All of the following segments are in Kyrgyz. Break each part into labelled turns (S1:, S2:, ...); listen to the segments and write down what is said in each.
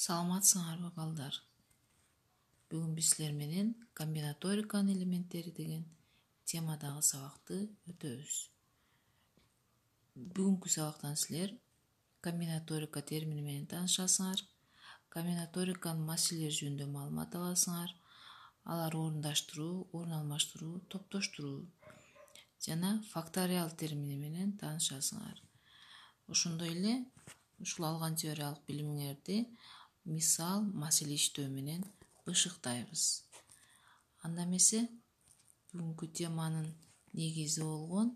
S1: Саламатсыңарбы балдар? Бүгүн биз силер менен комбинаториканын элементтери деген темадагы сабакты өтөбүз. Бүгүнкү сабактан силер комбинаторика термини менен таанышасыңар. Комбинаториканын маселелери жөнүндө маалымат аласыңар. Алар орундаштыруу, орун алмаштыруу, топтоштуруу жана факториал термини менен таанышасыңар. Ошондой эле ушул алган теориялык билимиңерди мисал, маселе иштөө менен бышыктайбыз. Анда эмесе бүгүнкү теманын негизи болгон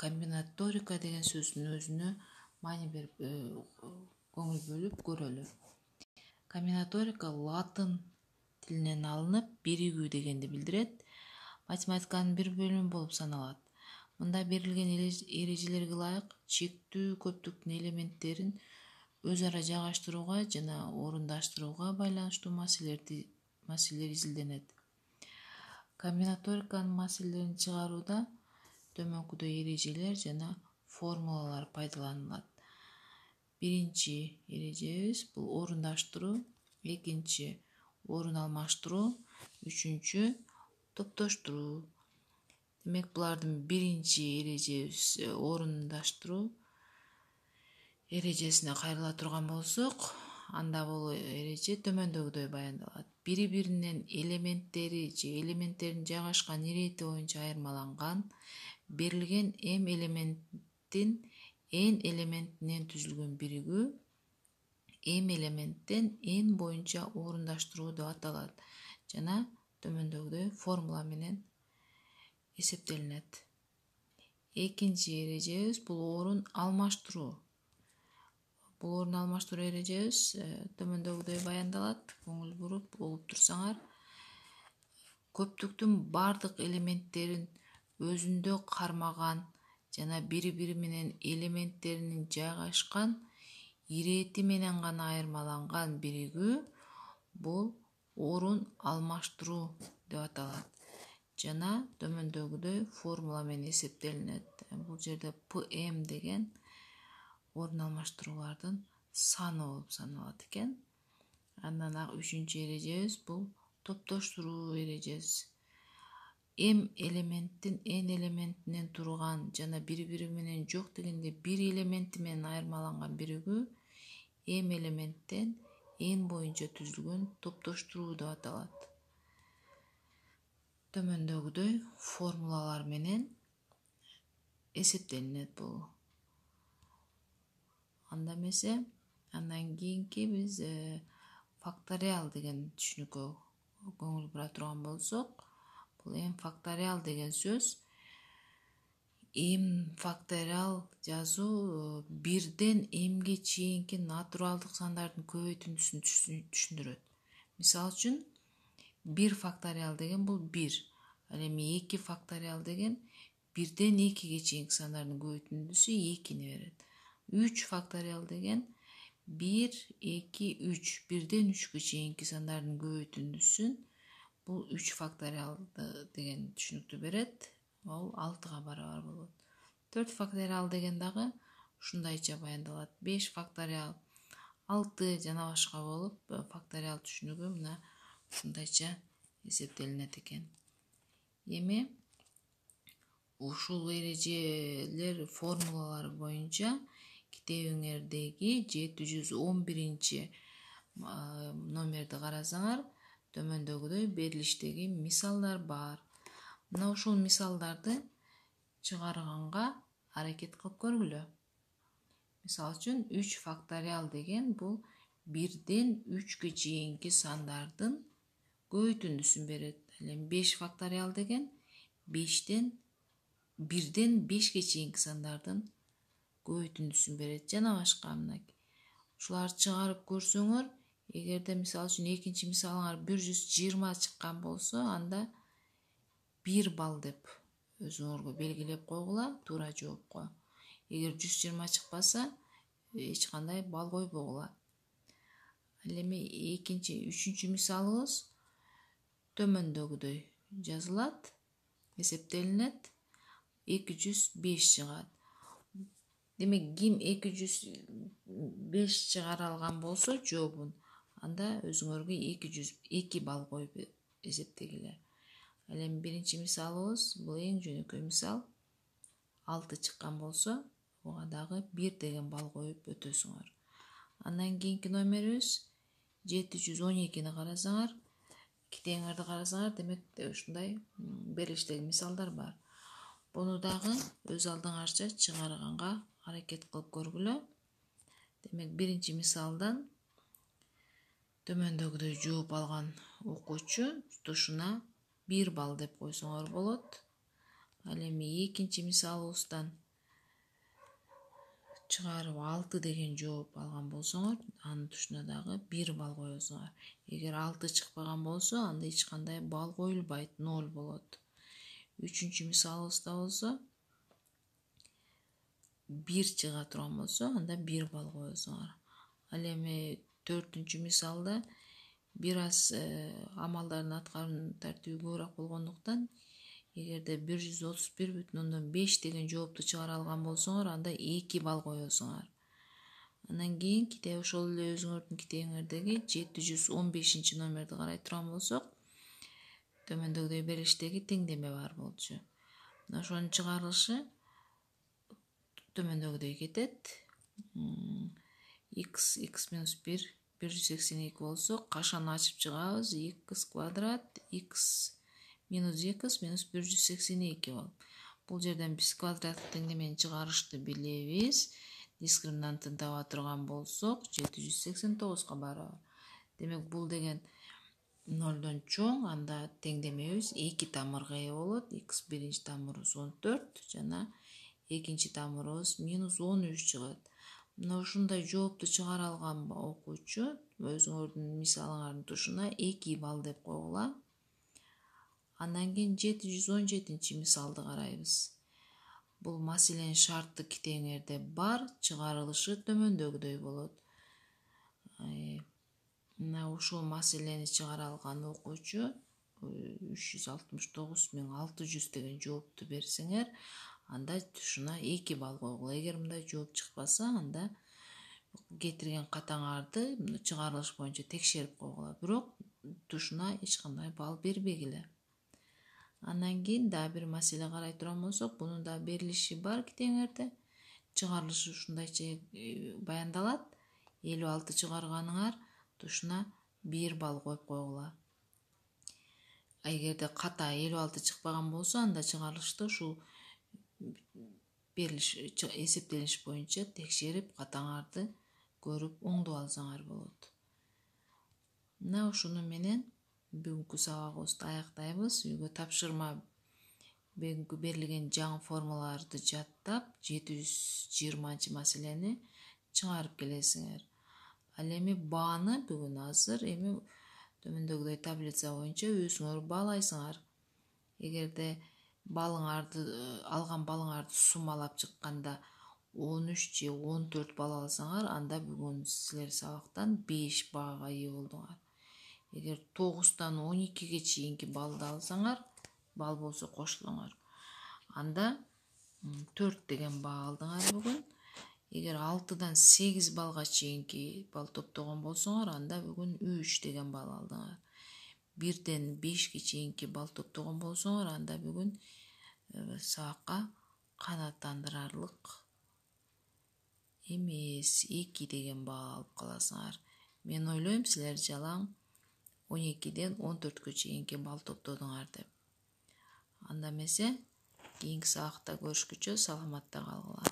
S1: комбинаторика деген сөздүн өзүнө маани берип көңүл бөлүп көрөлү. Комбинаторика латын тилинен алынып, биригүү дегенди билдирет. Математиканын бир бөлүмү болуп саналат. Мында берилген эрежелерге ылайык чектүү көптүктүн элементтерин өз ара жайгаштырууга жана орундаштырууга байланыштуу маселелер изилденет. Комбинаториканын маселелерин чыгарууда төмөнкүдөй эрежелер жана формулалар пайдаланылат. Биринчи эрежебиз бул орундаштыруу, экинчи орун алмаштыруу, үчүнчү топтоштуруу. Демек, булардын биринчи эрежебиз орундаштыруу эрежесине кайрыла турган болсок, анда бул эреже төмөндөгүдөй баяндалат. Бири-биринен элементтери же элементтердин жайгашкан ирети боюнча айырмаланган берилген m элементтин n элементинен түзүлгөн биригүү m элементтен n боюнча орундаштыруу деп аталат жана төмөндөгүдөй формула менен эсептелинет. Экинчи эрежебиз бул орун алмаштыруу. Бул орун алмаштыруу эрежебиз төмөндөгүдөй баяндалат. Көңүл буруп угуп турсаңар, көптүктүн бардык элементтерин өзүндө кармаган жана бири-бири менен элементтеринин жайгашкан ирети менен гана айырмаланган биригүү бул орун алмаштыруу деп аталат жана төмөндөгүдөй формула менен эсептелинет. Бул жерде pm деген орун алмаштыруулардын саны болуп саналат экен. Андан үчүнчү эрежебиз бул топтоштуруу эрежеси. m элементтин n элементинен турган жана бири-бири менен жок дегенде бир элементи менен айырмаланган биригүү m элементтен n боюнча түзүлгөн топтоштуруу деп аталат. Төмөндөгүдөй формулалар менен эсептелинет бул. Анда эмесе, андан кийинки биз факториал деген түшүнүккө көңүл бура турган болсок, бул m факториал деген сөз m факториал жазуу бирден mге чейинки натуралдык сандардын көбөйтүндүсүн түшүндүрөт. Мисалы үчүн, 1 факториал деген бул 1. Ал эми 2 факториал деген бирден 2ге чейинки сандардын көбөйтүндүсү 2ни берет. 3 факториал деген 1, 2, 3, бирден 3кө чейинки сандардын көбөйтүндүсүн бул 3 факториал деген түшүнүктү берет. Ал 6га барабар болот. 4 факториал деген дагы ушундайча баяндалат. 5 факториал 6 жана башка болуп, факториал түшүнүгү мына ушундайча эсептелинет экен. Эми ушул эрежелер формулалары боюнча китебиңердеги 711 номерди карасаңар, төмөндөгүдөй берилиштеги мисалдар бар. Мына ушул мисалдарды чыгарганга аракет кылып көргүлө. Мисалы үчүн 3 факториал деген бул 1ден 3кө чейинки сандардын көбөйтүндүсүн берет. Ал эми 5 факториал деген 1ден 5ке чейинки сандардын көбөйтүндүсүн берет жана башка. Мына ушуларды чыгарып көрсөңөр, эгерде мисалы үчүн экинчи мисалыңар 120 чыккан болсо, анда 1 балл деп өзүңөргө белгилеп койгула туура жоопко. Эгер 120 чыкпаса, эч кандай балл койбогула. Ал эми үчүнчү мисалыбыз төмөндөгүдөй жазылат, эсептелинет. 205 чыгат. Демек, ким 5 чыгара алган болсо жообун, анда өзүңөргө 202 балл коюп эсептегиле. Ал эми биринчи мисалыбыз, бул эң жөнөкөй мисал. 6 чыккан болсо, буга дагы 1 деген балл коюп өтөсүңөр. Андан кийинки номерибиз 712-ни карасаңар, китеңерди карасаңар, демек ушундай берилиштеги мисалдар бар. Буну дагы өз алдыңарча чыгарганга аракет кылып көргүлө. Демек биринчи мисалдан төмөндөгүдөй жооп алган окуучу тушуна 1 балл деп койсоңор болот. Ал эми экинчи мисалыбыздан чыгарып 6 деген жооп алган болсоңор, анын тушуна дагы 1 балл коесуңар. Эгер 6 чыкпаган болсо, анда эч кандай балл коюлбайт, 0 болот. Үчүнчү мисалыбызда болсо 1 чыга турган болсо, анда 1 балл коесуңар. Ал эми төртүнчү мисалда бир аз амалдардын аткаруу тартиби көбүрөөк болгондуктан, эгерде 131,5 деген жоопту чыгара алган болсоңор, анда 2 балл коесуңар. Андан кийин ките ошол эле өзүңөрдүн китеңердеги 715 номерди карай турган болсок, төмөндөгүдөй берилиштеги теңдеме бар болчу. Мына ошонун чыгарылышы төмөндөгүдөй кетет. x минус 1 182 болсо, кашаны ачып чыгабыз. X квадрат x минус 2 минус 182 болуп. Бул жерден биз квадраттык теңдеменин чыгарышты билебиз. Дискриминантын таба турган болсок, 789 барабар. Демек бул деген 0дон чоң, анда теңдемебиз 2 тамырга ээ болот. X биринчи тамырыбыз 14 жана экинчи тамырыбыз минус 13 чыгат. Мына ушундай жоопту чыгара алган окуучу өзүңөрдүн мисалыңардын тушуна 2 балл деп койгула. Андан кийин 717 мисалды карайбыз. Бул маселенин шарты китеңерде бар, чыгарылышы төмөндөгүдөй болот. Мына ушул маселени чыгара алган окуучу 369.600 деген жоопту берсеңер, анда тушуна 2 балл койгула. Эгер мындай жооп чыкпаса, анда кетирген катаңарды чыгарылыш боюнча текшерип койгула. Бирок тушуна эч кандай балл бербегиле. Андан кийин дагы бир маселе карай турган болсок, бунун да берилиши бар китеңерде. Чыгарылышы ушундайча баяндалат. 56 чыгарганыңар тушуна 1 балл коюп койгула. Эгерде ката 56 чыкпаган болсо, анда чыгарылышты ушул берилиш эсептелиш боюнча текшерип, катаңарды көрүп оңдоп алсаңар болот. Мына ушуну менен бүгүнкү сабагыбызды аяктайбыз. Үйгө тапшырма бүгүнкү берилген жаңы формулаларды жаттап, 720 маселени чыгарып келесиңер. Ал эми бааны бүгүн азыр эми төмөндөгүдөй таблица боюнча өзүңөр баалайсыңар. Эгерде алган балыңарды суммалап чыкканда 13 же 14 балл алсаңар, анда бүгүн силер сабактан 5 баага ээ болдуңар. Эгер 9-тан 12-ге чейинки баллды алсаңар, балл болсо кошулуңар. Анда 4 деген баа алдыңар бүгүн. Эгер 6-дан 8 баллга чейинки балл топтогон болсоңор, анда бүгүн 3 деген балл алдыңар. 1ден 5-ке чейинки балл топтогон болсоңор, анда бүгүн сабакка канааттандырарлык эмес, 2 деген баа алып каласыңар. Мен ойлойм, силер жалаң 12-ден 14-кө чейинки балл топтодуңар деп. Анда эмесе, кийинки сабакта көрүшкүчө саламатта калгыла.